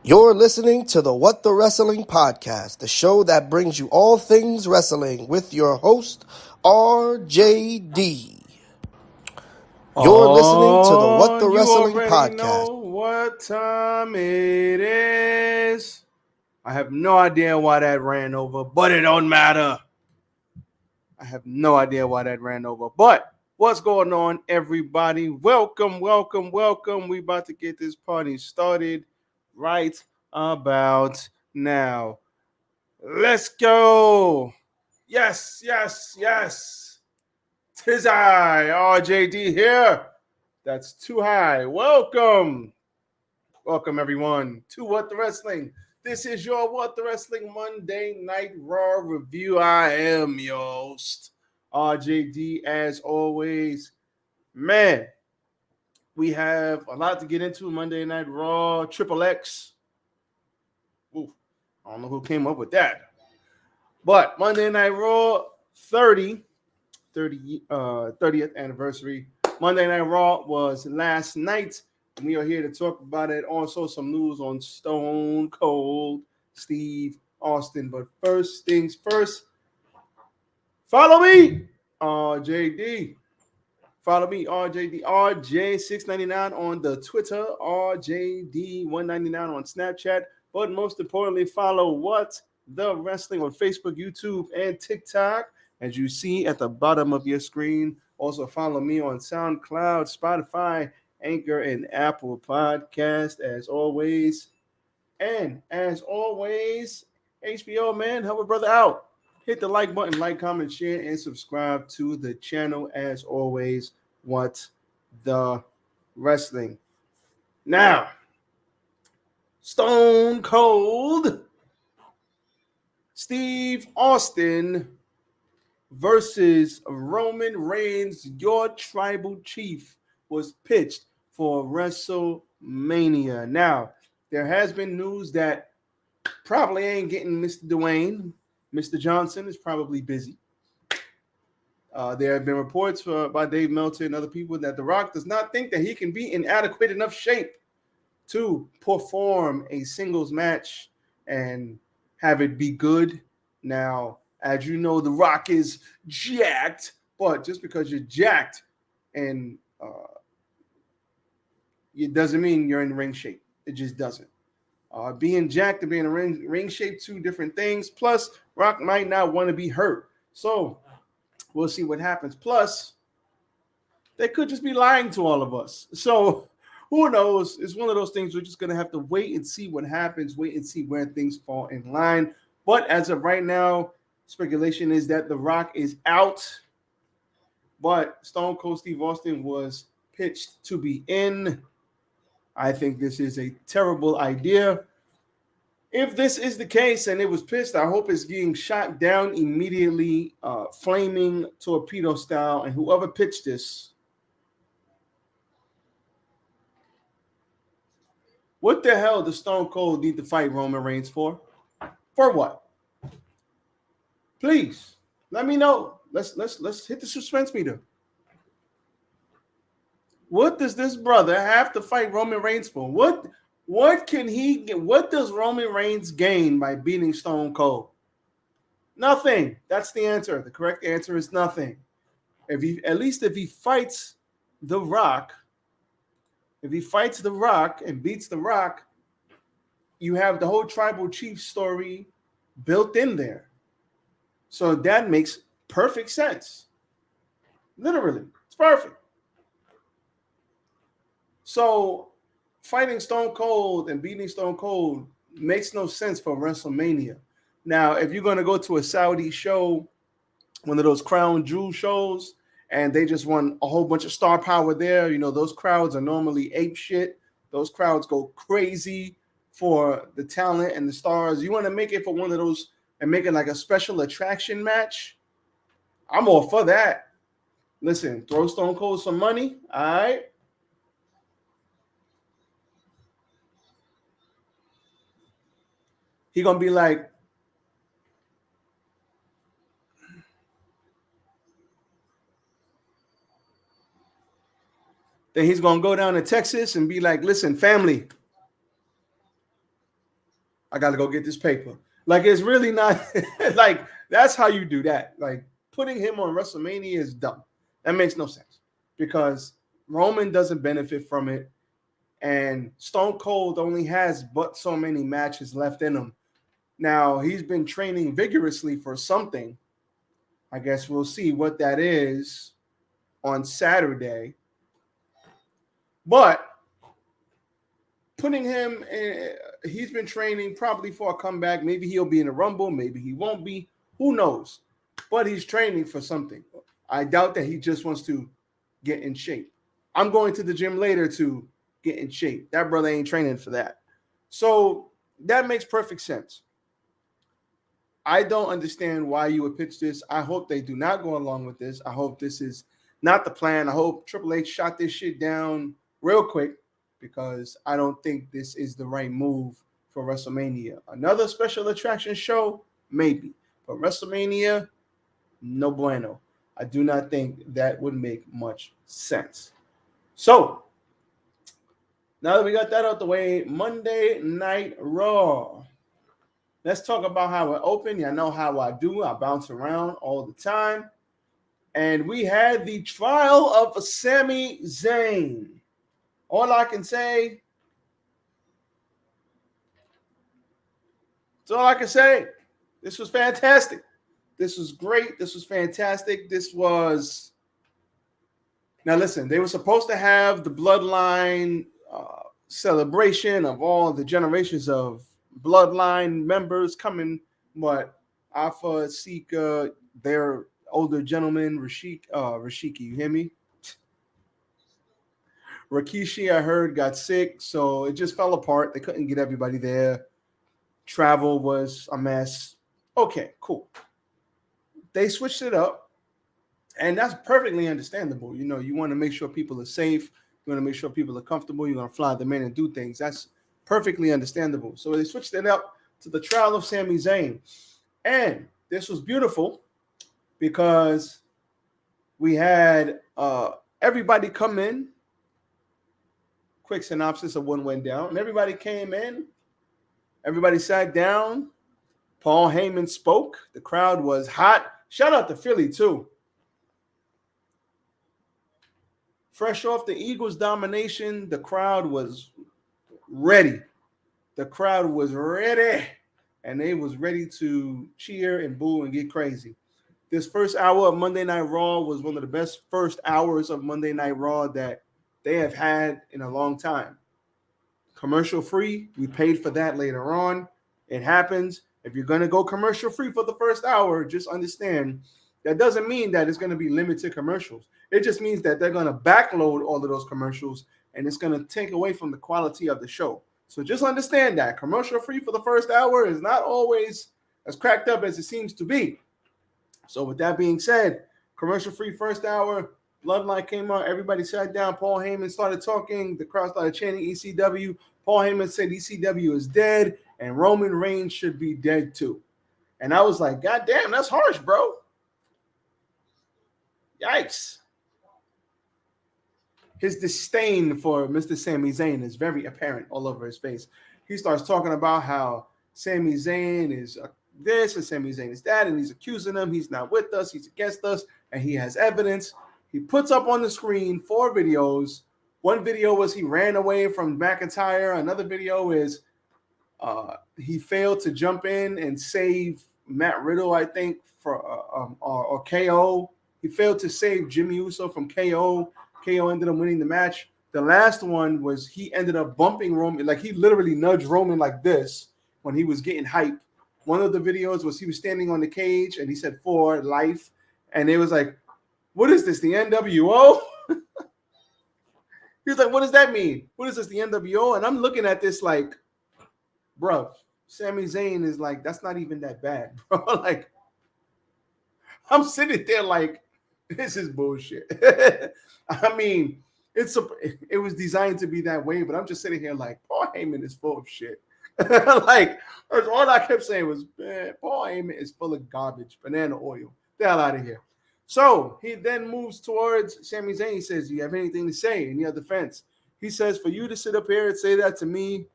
You're listening to the What the Wrestling Podcast, the show that brings you all things wrestling with your host, RJD. You're listening to the What the You Wrestling already Podcast. know what time it is. I have no idea why that ran over, but it don't matter. I have no idea why that ran over. But what's going on, everybody? Welcome. We about to get this party started right about now. Let's go. Yes. Tis I, RJD here. That's too high. Welcome, everyone, to What the Wrestling. This is your What the Wrestling Monday Night Raw review. I am your host, RJD, as always. Man, we have a lot to get into. Monday Night Raw, XXX. Ooh, I don't know who came up with that. But Monday Night Raw 30th anniversary. Monday Night Raw was last night. We are here to talk about it. Also, some news on Stone Cold Steve Austin. But first things first, follow me, RJD. Follow me, RJD, RJ699 on the Twitter, RJD199 on Snapchat. But most importantly, follow What the Wrestling on Facebook, YouTube, and TikTok, as you see at the bottom of your screen. Also, follow me on SoundCloud, Spotify, Anchor, and Apple Podcast, as always. And as always, HBO, man, help a brother out. Hit the like button, like, comment, share, and subscribe to the channel. As always, What the Wrestling. Now, Stone Cold Steve Austin versus Roman Reigns, your tribal chief, was pitched for WrestleMania. Now, there has been news that probably ain't getting Mr. Dwayne. Mr. Johnson is probably busy. There have been reports by Dave Meltzer and other people that The Rock does not think that he can be in adequate enough shape to perform a singles match and have it be good. Now, as you know, The Rock is jacked, but just because you're jacked and it doesn't mean you're in ring shape. It just doesn't. Being jacked and being in ring shape, two different things. Plus, Rock might not want to be hurt. So we'll see what happens. Plus, they could just be lying to all of us. So who knows? It's one of those things we're just going to have to wait and see what happens, wait and see where things fall in line. But as of right now, speculation is that The Rock is out. But Stone Cold Steve Austin was pitched to be in. I think this is a terrible idea. If this is the case and it was pitched, I hope it's getting shot down immediately, flaming torpedo style. And whoever pitched this, what the hell does Stone Cold need to fight Roman Reigns for? For what? Please let me know. Let's hit the suspense meter. What does this brother have to fight Roman Reigns for? What can he get? What does Roman Reigns gain by beating Stone Cold? Nothing. That's the answer. The correct answer is nothing. If he fights The Rock, and beats The Rock, you have the whole tribal chief story built in there. So that makes perfect sense. Literally, it's perfect. So fighting Stone Cold and beating Stone Cold makes no sense for WrestleMania. Now, if you're going to go to a Saudi show, one of those crown jewel shows, and they just want a whole bunch of star power there, you know, those crowds are normally ape shit. Those crowds go crazy for the talent and the stars. You want to make it for one of those and make it like a special attraction match? I'm all for that. Listen, throw Stone Cold some money, all right? He gonna be like, then he's gonna go down to Texas and be like, listen, family, I got to go get this paper. Like, it's really not like that's how you do that. Like, putting him on WrestleMania is dumb. That makes no sense because Roman doesn't benefit from it. And Stone Cold only has but so many matches left in him. Now, he's been training vigorously for something. I guess we'll see what that is on Saturday. But putting him in, he's been training probably for a comeback. Maybe he'll be in the Rumble. Maybe he won't be. Who knows? But he's training for something. I doubt that he just wants to get in shape. I'm going to the gym later to get in shape. That brother ain't training for that. So that makes perfect sense. I don't understand why you would pitch this. I hope they do not go along with this. I hope this is not the plan. I hope Triple H shot this shit down real quick because I don't think this is the right move for WrestleMania. Another special attraction show, maybe. But WrestleMania, no bueno. I do not think that would make much sense. So, now that we got that out the way, Monday Night Raw. Let's talk about how it opened. Y'all know how I do. I bounce around all the time. And we had the trial of Sammy Zane. All I can say, that's all I can say. This was fantastic. This was great. This was fantastic. This was... Now listen, they were supposed to have the bloodline celebration of all the generations of bloodline members coming, but Alpha, Sika, their older gentleman, Rashiki, you hear me? Rikishi, I heard, got sick, so it just fell apart. They couldn't get everybody there. Travel was a mess. Okay, cool. They switched it up, and that's perfectly understandable. You know, you want to make sure people are safe. You want to make sure people are comfortable. You're going to fly them in and do things. That's perfectly understandable. So they switched it up to the trial of Sami Zayn. And this was beautiful because we had everybody come in. Quick synopsis of what went down. And everybody came in. Everybody sat down. Paul Heyman spoke. The crowd was hot. Shout out to Philly, too. Fresh off the Eagles' domination, the crowd was ready. The crowd was ready. And they was ready to cheer and boo and get crazy. This first hour of Monday Night Raw was one of the best first hours of Monday Night Raw that they have had in a long time. Commercial free. We paid for that later on. It happens. If you're going to go commercial free for the first hour, just understand that doesn't mean that it's going to be limited commercials. It just means that they're going to backload all of those commercials and it's going to take away from the quality of the show. So just understand that commercial free for the first hour is not always as cracked up as it seems to be. So with that being said, commercial free first hour, Bloodline came out, everybody sat down, Paul Heyman started talking, the crowd started chanting ECW. Paul Heyman said ECW is dead and Roman Reigns should be dead too. And I was like, God damn, that's harsh, bro. Yikes. His disdain for Mr. Sami Zayn is very apparent all over his face. He starts talking about how Sami Zayn is this and Sami Zayn is that, and he's accusing him. He's not with us. He's against us, and he has evidence. He puts up on the screen 4 videos. One video was he ran away from McIntyre. Another video is he failed to jump in and save Matt Riddle, I think, for or KO. He failed to save Jimmy Uso from KO. KO ended up winning the match. The last one was he ended up bumping Roman. Like, he literally nudged Roman like this when he was getting hype. One of the videos was he was standing on the cage and he said, "For life." And it was like, what is this, the NWO? He was like, what does that mean? What is this, the NWO? And I'm looking at this like, bro, Sami Zayn is like, that's not even that bad, bro. Like, I'm sitting there like, this is bullshit. I mean, it was designed to be that way, but I'm just sitting here like, Paul Heyman is full of shit. Like, all I kept saying was, man, Paul Heyman is full of garbage, banana oil. The hell out of here. So he then moves towards Sami Zayn. He says, do you have anything to say in your defense? He says, for you to sit up here and say that to me,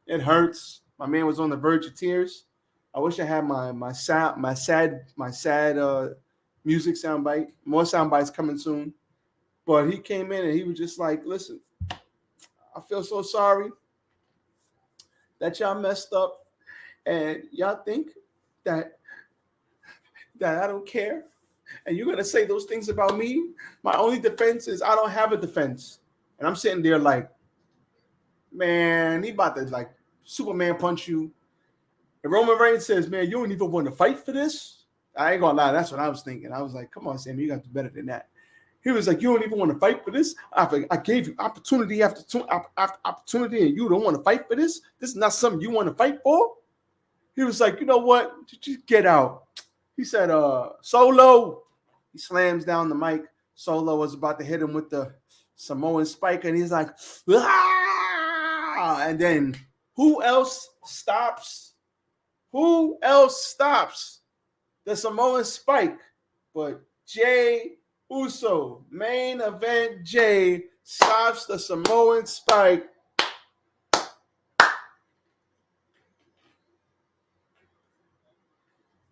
it hurts My man was on the verge of tears. I wish I had my sad music soundbite. More sound bites coming soon. But he came in and he was just like, listen, I feel so sorry that y'all messed up and y'all think that I don't care. And you're gonna say those things about me. My only defense is I don't have a defense. And I'm sitting there like, man, he about to like Superman punch you. And Roman Reigns says, man, you don't even want to fight for this. I ain't gonna lie, that's what I was thinking. I was like, come on, Sammy, you got to do better than that. He was like, you don't even want to fight for this? I gave you opportunity after opportunity, and you don't want to fight for this? This is not something you want to fight for? He was like, you know what? Just get out. He said, Solo. He slams down the mic. Solo was about to hit him with the Samoan spike, and he's like, ah! And then who else stops? Who else stops the Samoan spike but Jey Uso? Main event Jey stops the Samoan spike.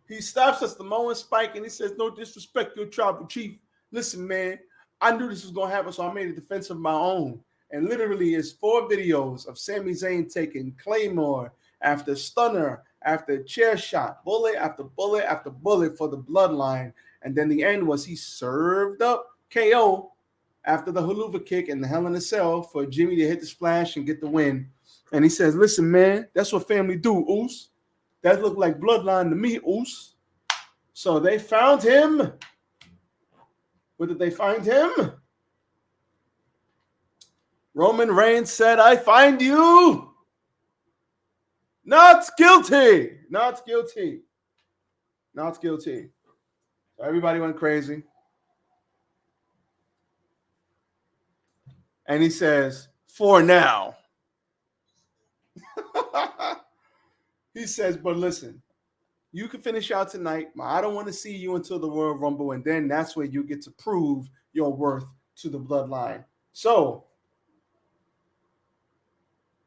He stops the Samoan spike and he says, no disrespect, your tribal chief. Listen, man, I knew this was going to happen, so I made a defense of my own. And literally, it's 4 videos of Sami Zayn taking Claymore after stunner, after chair shot, bullet after bullet after bullet for the bloodline. And then the end was he served up KO after the haluva kick and the Hell in a Cell for Jimmy to hit the splash and get the win. And he says, listen, man, that's what family do, Oos. That looked like bloodline to me, Oos. So they found him. Where did they find him? Roman Reigns said, I find you not guilty. Not guilty. Not guilty. So everybody went crazy. And he says, for now. He says, but listen, you can finish out tonight. I don't want to see you until the Royal Rumble, and then that's where you get to prove your worth to the bloodline. So,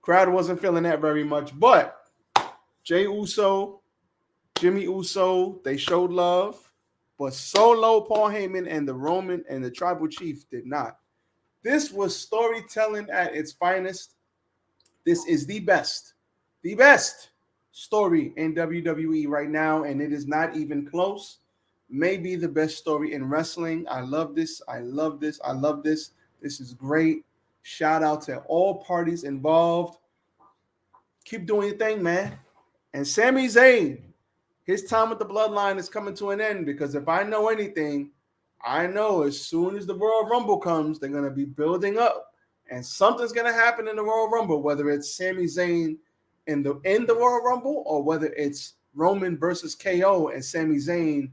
crowd wasn't feeling that very much, but Jey Uso, Jimmy Uso, they showed love, but Solo, Paul Heyman, and the Roman and the Tribal Chief did not. This was storytelling at its finest. This is the best story in WWE right now, and it is not even close. Maybe the best story in wrestling. I love this. I love this. I love this. This is great. Shout out to all parties involved. Keep doing your thing, man. And Sami Zayn, his time with the bloodline is coming to an end, because if I know anything, I know as soon as the Royal Rumble comes, they're going to be building up, and something's going to happen in the Royal Rumble, whether it's Sami Zayn in the Royal Rumble or whether it's Roman versus KO and Sami Zayn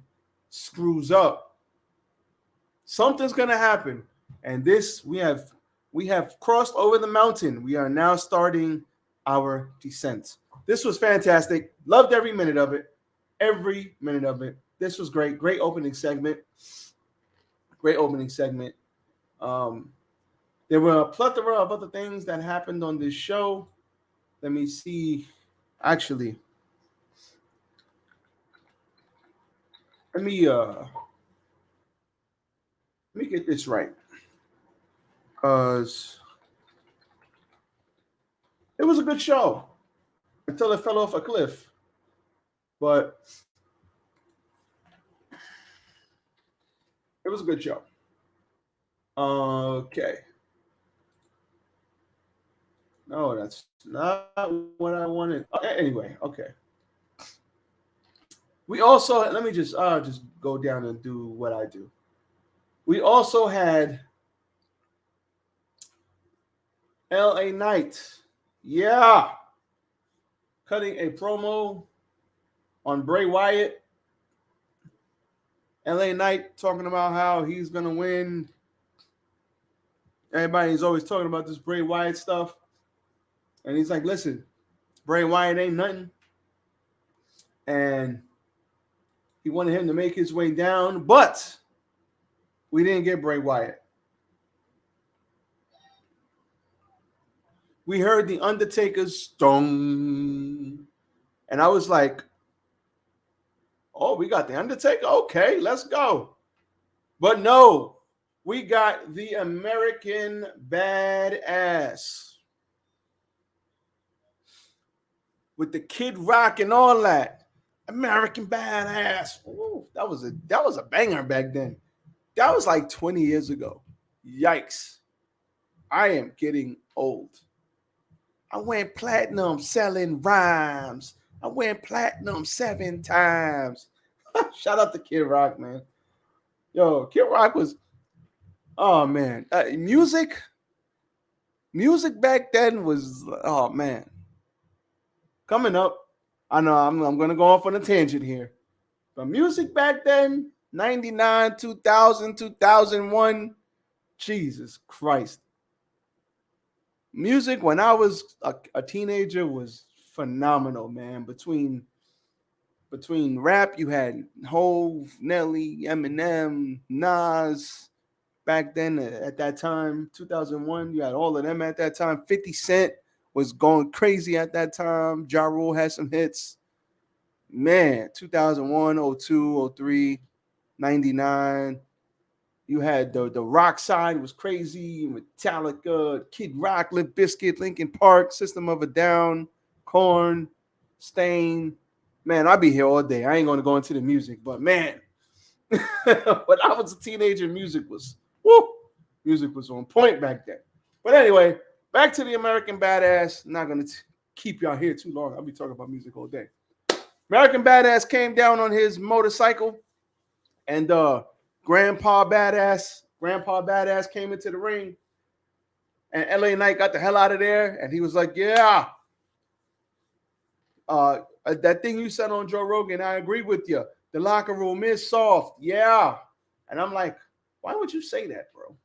screws up. Something's going to happen. And this, we have crossed over the mountain. We are now starting our descent. This was fantastic. Loved every minute of it. Every minute of it. This was great. Great opening segment. Great opening segment. There were a plethora of other things that happened on this show. Let me see. Actually, let me get this right, because it was a good show until it fell off a cliff. But it was a good show. Okay. No, that's not what I wanted. Anyway, okay. We also, let me just go down and do what I do. We also had LA Knight. Yeah. Cutting a promo on Bray Wyatt. LA Knight talking about how he's going to win. Everybody's always talking about this Bray Wyatt stuff. And he's like, listen, Bray Wyatt ain't nothing. And he wanted him to make his way down, but we didn't get Bray Wyatt. We heard the Undertaker's dong. And I was like, oh, we got The Undertaker? Okay, let's go. But no, we got the American Badass with the Kid Rock and all that. American Badass. Ooh, that was a banger back then. That was like 20 years ago. Yikes. I am getting old. I went platinum selling rhymes. I went platinum 7 times. Shout out to Kid Rock, man. Yo, Kid Rock was, oh man. Music back then was, oh man. Coming up, I know I'm going to go off on a tangent here. But music back then, 99, 2000, 2001, Jesus Christ. Music when I was a teenager was phenomenal, man. Between rap, you had Hove, Nelly, Eminem, Nas. Back then, at that time, 2001, you had all of them at that time. 50 Cent was going crazy at that time. Ja Rule had some hits. Man, 2001, 02, 03, 99. You had the rock side was crazy. Metallica, Kid Rock, Limp Bizkit, Linkin Park, System of a Down, Korn, Stain. Man, I'll be here all day. I ain't going to go into the music, but man, when I was a teenager, music was on point back then. But anyway, back to the American Badass. I'm not going to keep y'all here too long. I'll be talking about music all day. American Badass came down on his motorcycle, and Grandpa Badass came into the ring, and LA Knight got the hell out of there, and he was like, yeah, that thing you said on Joe Rogan, I agree with you. The locker room is soft. Yeah. And I'm like, why would you say that, bro?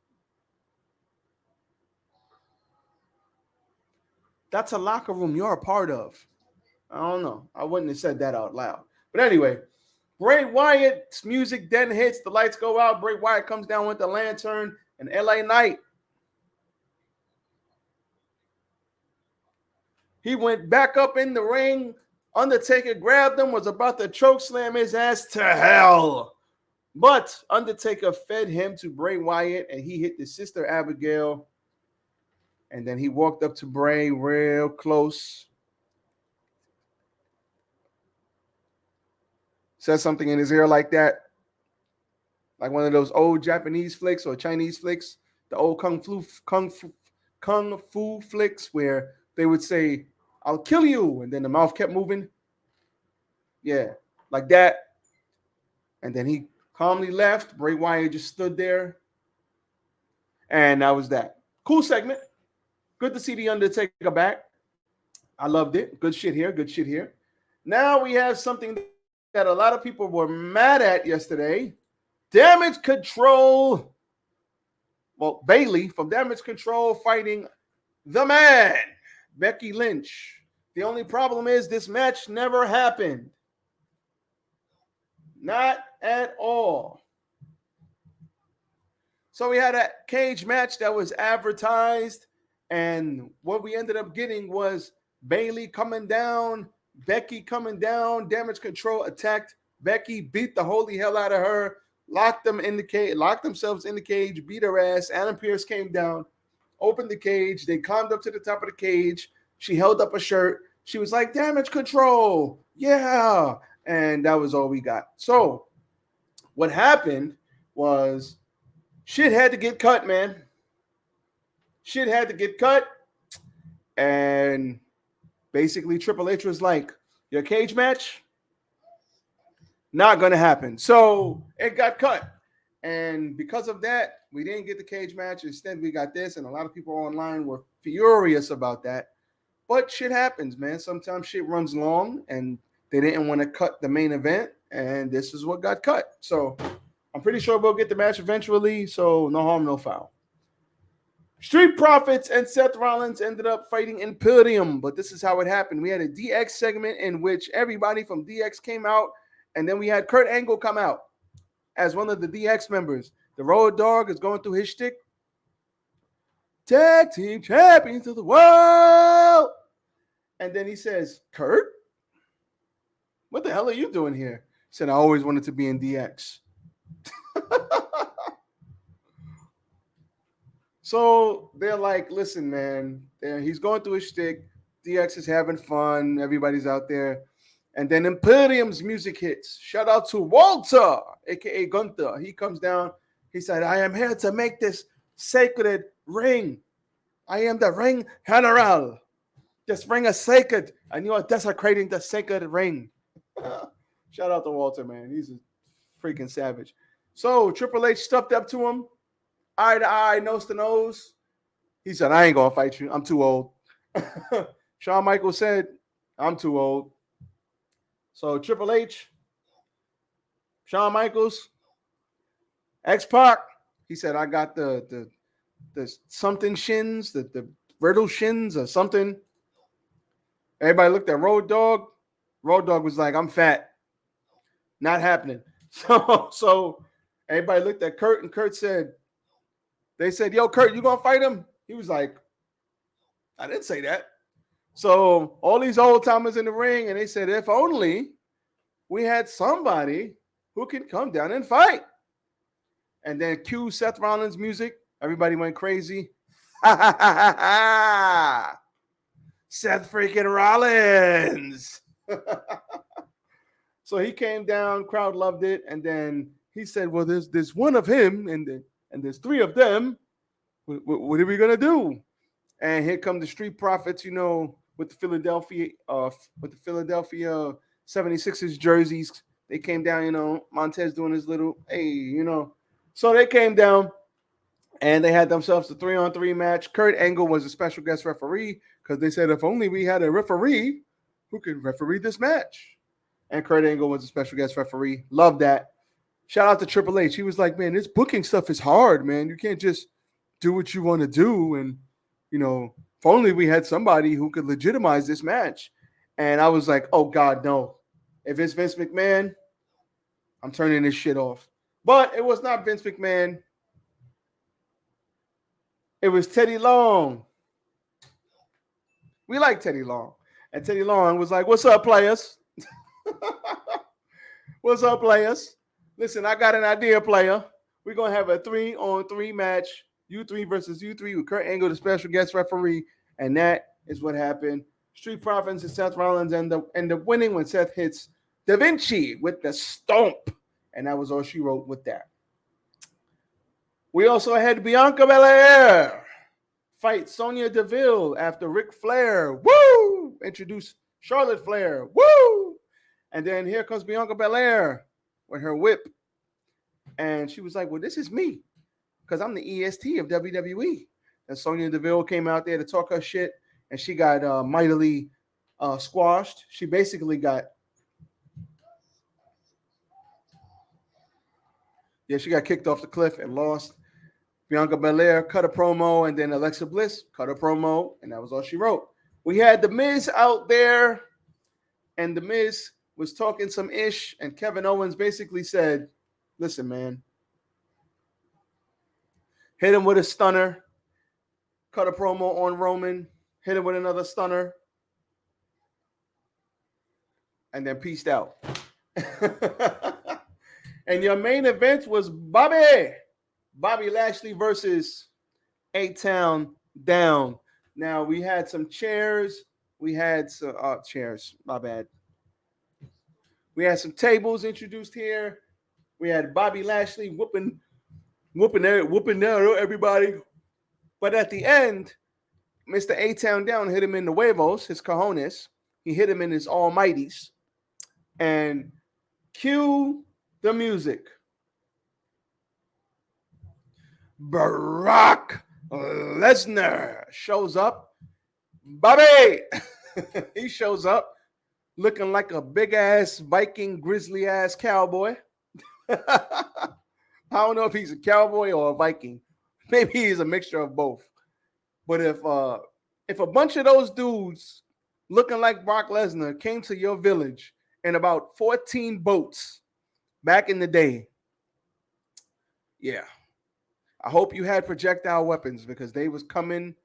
That's a locker room you're a part of. I don't know. I wouldn't have said that out loud. But anyway, Bray Wyatt's music then hits. The lights go out. Bray Wyatt comes down with the lantern, and LA Knight, he went back up in the ring. Undertaker grabbed him, was about to choke slam his ass to hell. But Undertaker fed him to Bray Wyatt, and he hit his sister Abigail. And then he walked up to Bray real close. Said something in his ear like that. Like one of those old Japanese flicks or Chinese flicks. The old kung fu flicks where they would say, I'll kill you. And then the mouth kept moving. Yeah, like that. And then he calmly left. Bray Wyatt just stood there. And that was that. Cool segment. Good to see the Undertaker back. I loved it. Good shit here. Now we have something that a lot of people were mad at yesterday. Damage Control. Well, Bayley from Damage Control fighting the man, Becky Lynch. The only problem is this match never happened. Not at all. So we had a cage match that was advertised, and what we ended up getting was Bayley coming down, Becky coming down, Damage Control attacked Becky, beat the holy hell out of her, locked themselves in the cage, beat her ass. Adam Pearce came down, opened the cage. They climbed up to the top of the cage. She held up a shirt. She was like, Damage Control. Yeah. And that was all we got. So what happened was shit had to get cut, man. Shit had to get cut. And basically Triple H was like, your cage match? Not going to happen. So it got cut. And because of that, we didn't get the cage match. Instead, we got this. And a lot of people online were furious about that. But shit happens, man. Sometimes shit runs long, and they didn't want to cut the main event. And this is what got cut. So I'm pretty sure we'll get the match eventually. So no harm, no foul. Street Profits and Seth Rollins ended up fighting Imperium, but this is how it happened. We had a DX segment in which everybody from DX came out, and then we had Kurt Angle come out as one of the DX members. The Road Dogg is going through his shtick. Tag Team Champions of the World! And then he says, Kurt? What the hell are you doing here? He said, I always wanted to be in DX. So they're like, listen, man, he's going through his shtick. DX is having fun. Everybody's out there. And then Imperium's music hits. Shout out to Walter, aka Gunther. He comes down. He said, I am here to make this sacred ring. I am the ring general. This ring is sacred, and you are desecrating the sacred ring. Shout out to Walter, man. He's a freaking savage. So Triple H stepped up to him, eye to eye, nose to nose. He said, I ain't going to fight you. I'm too old. Shawn Michaels said, I'm too old. So Triple H, Shawn Michaels, X-Pac, he said, I got the something shins, the brittle shins or something. Everybody looked at Road Dogg. Road Dogg was like, I'm fat. Not happening. So everybody looked at Kurt, and Kurt said, they said, yo, Kurt, you going to fight him? He was like, I didn't say that. So all these old timers in the ring, and they said, if only we had somebody who can come down and fight. And then cue Seth Rollins music. Everybody went crazy. Seth freaking Rollins. So he came down, crowd loved it, and then he said, well, there's one of him, and there's three of them. What are we gonna do? And here come the Street Profits, with the Philadelphia 76ers jerseys. They came down, Montez doing his little, hey, So they came down and they had themselves a 3-on-3 match. Kurt Angle was a special guest referee because they said if only we had a referee who could referee this match. And Kurt Angle was a special guest referee. Love that. Shout out to Triple H. He was like, man, this booking stuff is hard, man. You can't just do what you want to do. And, if only we had somebody who could legitimize this match. And I was like, oh, God, no. If it's Vince McMahon, I'm turning this shit off. But it was not Vince McMahon. It was Teddy Long. We like Teddy Long. And Teddy Long was like, what's up, players? What's up, players? Listen, I got an idea, player. We're going to have a 3-on-3 match. U3 versus U3 with Kurt Angle, the special guest referee. And that is what happened. Street Profits and Seth Rollins and the winning when Seth hits Da Vinci with the stomp. And that was all she wrote with that. We also had Bianca Belair fight Sonya Deville after Ric Flair. Woo! Introduced Charlotte Flair. Woo! And then here comes Bianca Belair with her whip. And she was like, well, this is me because I'm the EST of WWE. And Sonya Deville came out there to talk her shit, and she got mightily squashed. She basically got she got kicked off the cliff and lost. Bianca Belair cut a promo, and then Alexa Bliss cut a promo, and that was all she wrote. We had The Miz out there, and The Miz was talking some ish, and Kevin Owens basically said, listen, man, hit him with a stunner, cut a promo on Roman, hit him with another stunner, and then peaced out. And your main event was Bobby Lashley versus A-Town Down. Now, we had some chairs. We had some chairs. My bad. We had some tables introduced here. We had Bobby Lashley whooping everybody. But at the end, Mr. A-Town Down hit him in the huevos, his cojones. He hit him in his almighties. And cue the music. Brock Lesnar shows up. Bobby! He shows up looking like a big-ass Viking, grizzly-ass cowboy. I don't know if he's a cowboy or a Viking. Maybe he's a mixture of both. But if a bunch of those dudes looking like Brock Lesnar came to your village in about 14 boats back in the day, yeah, I hope you had projectile weapons because they was coming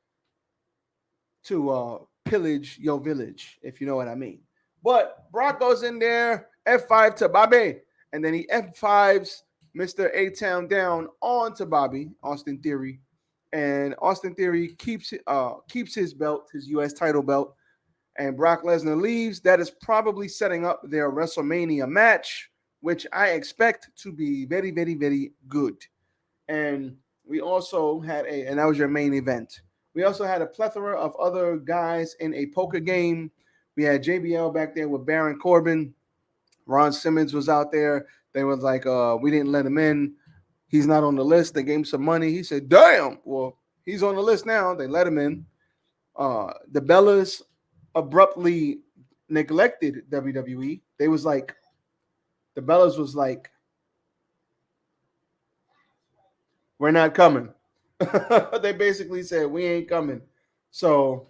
to pillage your village, if you know what I mean. But Brock goes in there, F5 to Bobby, and then he F5s Mr. A-Town down onto Bobby, Austin Theory. And Austin Theory keeps his belt, his U.S. title belt, and Brock Lesnar leaves. That is probably setting up their WrestleMania match, which I expect to be very, very, very good. And we also had and that was your main event. We also had a plethora of other guys in a poker game. We had JBL back there with Baron Corbin. Ron Simmons was out there. They was like, we didn't let him in. He's not on the list. They gave him some money. He said, damn. Well, he's on the list now. They let him in. The Bellas abruptly neglected WWE. They was like, the Bellas was like, we're not coming. They basically said, we ain't coming. So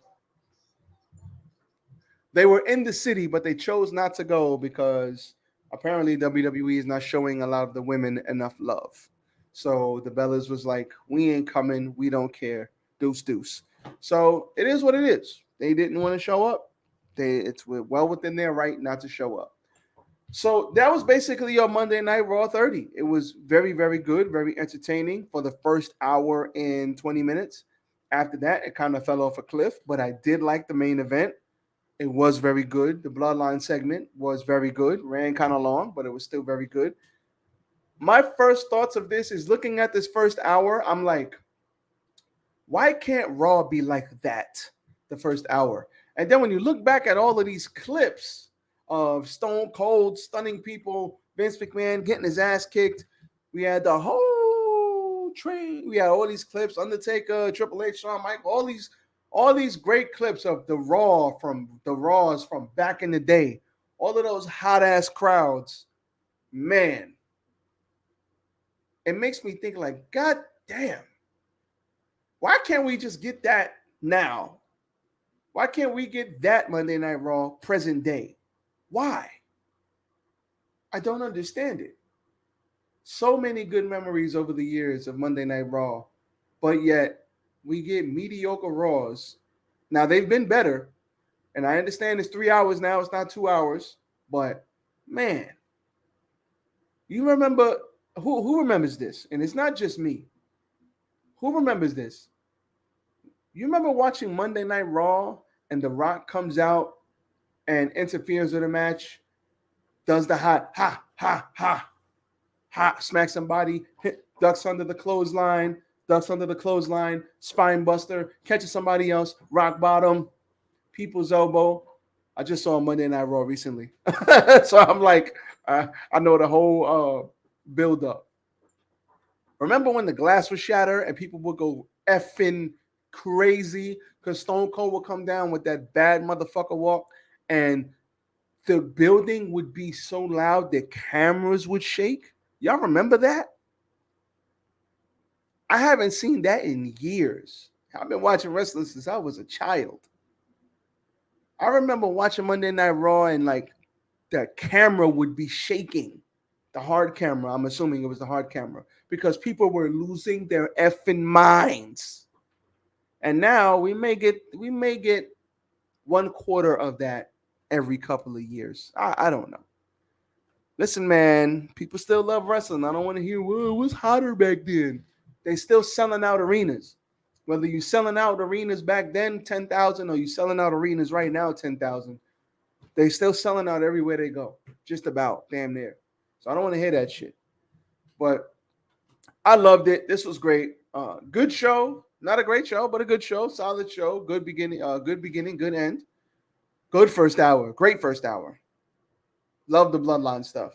they were in the city, but they chose not to go because apparently WWE is not showing a lot of the women enough love. So the Bellas was like, we ain't coming. We don't care. Deuce, deuce. So it is what it is. They didn't want to show up. It's well within their right not to show up. So that was basically your Monday Night Raw 30. It was very, very good, very entertaining for the first hour and 20 minutes. After that, it kind of fell off a cliff, but I did like the main event. It was very good. The Bloodline segment was very good. Ran kind of long, but it was still very good. My first thoughts of this is looking at this first hour, I'm like, why can't Raw be like that the first hour? And then when you look back at all of these clips of Stone Cold stunning people, Vince McMahon getting his ass kicked, we had the whole train. We had all these clips, Undertaker, Triple H, Shawn Michaels, all these great clips of the Raws from back in the day. All of those hot ass crowds, man. It makes me think like, God damn. Why can't we just get that now? Why can't we get that Monday Night Raw present day? Why? I don't understand it. So many good memories over the years of Monday Night Raw, but yet we get mediocre Raws. Now they've been better, and I understand it's 3 hours now, it's not 2 hours, but man, you remember who remembers this? And it's not just me. Who remembers this? You remember watching Monday Night Raw and The Rock comes out and interferes with a match, does the ha, ha, smacks somebody, ducks under the clothesline, spine buster, catches somebody else, rock bottom, people's elbow. I just saw Monday Night Raw recently. So I'm like, I know the whole build up. Remember when the glass was shattered and people would go effing crazy because Stone Cold would come down with that bad motherfucker walk and the building would be so loud the cameras would shake? Y'all remember that? I haven't seen that in years. I've been watching wrestling since I was a child. I remember watching Monday Night Raw and like the camera would be shaking. The hard camera, I'm assuming it was the hard camera, because people were losing their effing minds. And now we may get 1/4 of that every couple of years. I don't know. Listen, man, people still love wrestling. I don't want to hear, well, it was hotter back then. They still selling out arenas. Whether you selling out arenas back then, 10,000, or you selling out arenas right now, 10,000, they still selling out everywhere they go. Just about, damn near. So I don't want to hear that shit. But I loved it. This was great. Good show. Not a great show, but a good show. Solid show. Good beginning, good end. Good first hour. Great first hour. Love the Bloodline stuff.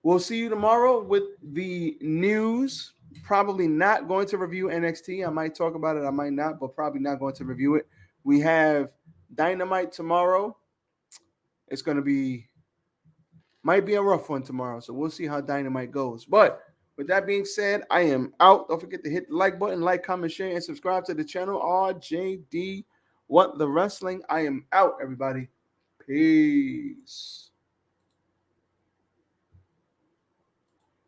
We'll see you tomorrow with the news. Probably not going to review NXT. I might talk about it. I might not, but probably not going to review it. We have Dynamite tomorrow. It's going to might be a rough one tomorrow. So we'll see how Dynamite goes. But with that being said, I am out. Don't forget to hit the like button, like, comment, share, and subscribe to the channel. RJD What the Wrestling. I am out, everybody. Peace.